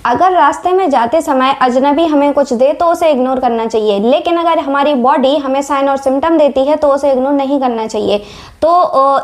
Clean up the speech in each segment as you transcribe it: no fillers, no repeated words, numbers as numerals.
अगर रास्ते में जाते समय अजनबी हमें कुछ दे तो उसे इग्नोर करना चाहिए, लेकिन अगर हमारी बॉडी हमें साइन और सिम्टम देती है तो उसे इग्नोर नहीं करना चाहिए। तो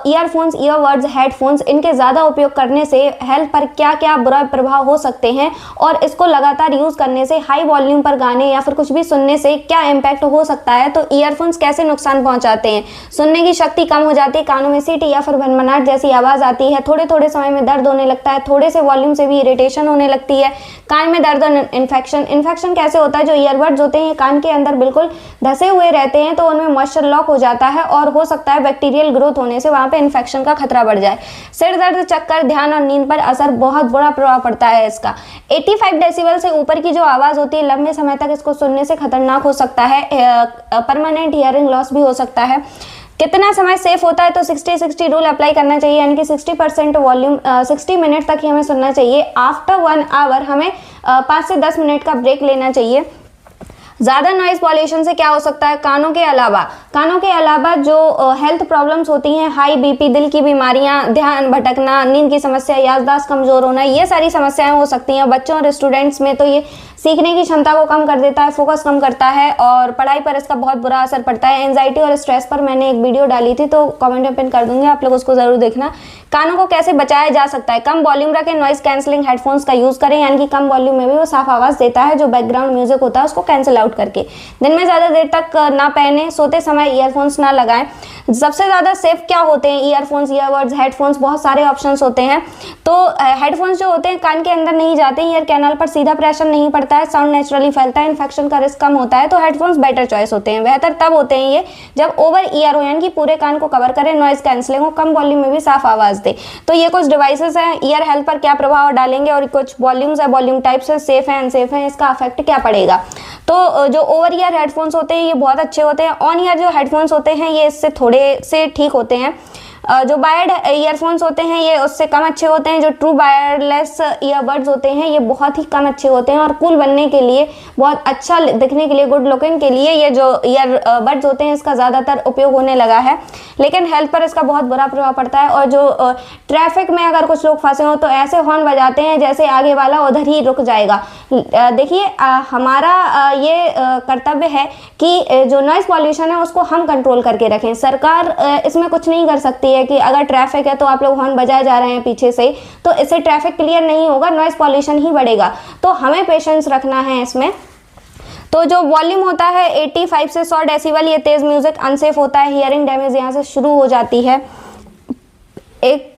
ईयरफोन्स, ईयरबड्स, हेडफोन्स, इनके ज़्यादा उपयोग करने से हेल्थ पर क्या क्या बुरा प्रभाव हो सकते हैं और इसको लगातार यूज़ करने से, हाई वॉल्यूम पर गाने या फिर कुछ भी सुनने से क्या इम्पैक्ट हो सकता है। तो ईयरफोन्स कैसे नुकसान पहुंचाते हैं। सुनने की शक्ति कम हो जाती है, कानों में सीटी या फिर भनभनाहट जैसी आवाज़ आती है, थोड़े थोड़े समय में दर्द होने लगता है, थोड़े से वॉल्यूम से भी इरिटेशन होने लगती है, कान में दर्द और इन्फेक्शन कैसे होता है। जो ईयरबड्स होते हैं कान के अंदर बिल्कुल धसे हुए रहते हैं तो उनमें मॉइस्चर लॉक हो जाता है और हो सकता है बैक्टीरियल ग्रोथ होने से वहां पे इन्फेक्शन का खतरा बढ़ जाए। सिर दर्द, चक्कर, ध्यान और नींद पर असर, बहुत बुरा प्रभाव पड़ता है इसका। 85 डेसिबल से ऊपर की जो आवाज होती है लंबे समय तक इसको सुनने से खतरनाक हो सकता है, परमानेंट हियरिंग लॉस भी हो सकता है। कितना समय सेफ होता है तो 60-60 रूल अप्लाई करना चाहिए, यानी कि 60% वॉल्यूम 60 मिनट तक ही हमें सुनना चाहिए। आफ्टर 1 आवर हमें 5 से 10 मिनट का ब्रेक लेना चाहिए। ज़्यादा नॉइज पॉल्यूशन से क्या हो सकता है। कानों के अलावा जो हेल्थ प्रॉब्लम्स होती हैं, हाई बीपी, दिल की बीमारियां, ध्यान भटकना, नींद की समस्या, याददाश्त कमजोर होना, ये सारी समस्याएं हो सकती हैं। बच्चों और स्टूडेंट्स में तो ये सीखने की क्षमता को कम कर देता है, फोकस कम करता है और पढ़ाई पर इसका बहुत बुरा असर पड़ता है। एंजाइटी और स्ट्रेस पर मैंने एक वीडियो डाली थी तो कमेंट में पिन कर दूंगी, आप लोग उसको जरूर देखना। कानों को कैसे बचाया जा सकता है। कम वॉल्यूम रखें, नॉइज कैंसलिंग हेडफोन्स का यूज करें, यानी कि कम वॉल्यूम में भी वो साफ आवाज देता है, जो बैकग्राउंड म्यूजिक होता है उसको कैंसिल आउट करके। दिन में ज्यादा देर तक ना पहने, सोते समय ईयरफोन्स ना लगाएं। सबसे ज्यादा सेफ क्या होते हैं ईयरफोन्स, ईयरबड्स, हेडफोन्स, बहुत सारे ऑप्शंस होते हैं। तो हेडफोन्स जो होते हैं कान के अंदर नहीं जाते, ईयर कैनाल पर सीधा प्रेशर नहीं पड़ता है, साउंड नेचुरली फैलता है, इन्फेक्शन का रिस्क कम होता है, तो हेडफोन्स बेटर चॉइस होते हैं। बेहतर तब होते हैं ये जब ओवर ईयर हो, यानी कि पूरे कान को कवर करें, नॉइज कैंसलिंग हो, कम वॉल्यूम में भी साफ आवाज दे। तो ये कुछ डिवाइसेस हैं, ईयर हेल्थ पर क्या प्रभाव डालेंगे और कुछ वॉल्यूम्स है, वॉल्यूम टाइप्स है, सेफ है, अनसेफ है, इसका इफेक्ट क्या पड़ेगा। तो जो ओवर ईयर हेडफोन्स होते हैं ये बहुत अच्छे होते हैं। ऑन ईयर जो हेडफोन्स होते हैं ये इससे थोड़े से ठीक होते हैं। जो वायर्ड ईयरफोन्स होते हैं ये उससे कम अच्छे होते हैं। जो ट्रू वायरलेस ईयरबड्स होते हैं ये बहुत ही कम अच्छे होते हैं और कूल बनने के लिए, बहुत अच्छा दिखने के लिए, गुड लुकिंग के लिए ये जो ईयरबड्स होते हैं इसका ज़्यादातर उपयोग होने लगा है, लेकिन हेल्थ पर इसका बहुत बुरा प्रभाव पड़ता है। और जो ट्रैफिक में अगर कुछ लोग फंसे हो तो ऐसे हॉर्न बजाते हैं जैसे आगे वाला उधर ही रुक जाएगा। देखिए हमारा ये कर्तव्य है कि जो नॉइज पॉल्यूशन है उसको हम कंट्रोल करके रखें। सरकार इसमें कुछ नहीं कर सकती है कि अगर ट्रैफिक है तो आप लोग हॉर्न बजाए जा रहे हैं पीछे से, तो इससे ट्रैफिक क्लियर नहीं होगा, नॉइज पॉल्यूशन ही बढ़ेगा। तो हमें पेशेंस रखना है इसमें। तो जो वॉल्यूम होता है 85 से 100 डेसिबल, ये तेज म्यूजिक अनसेफ होता है, हियरिंग डैमेज यहाँ से शुरू हो जाती है। एक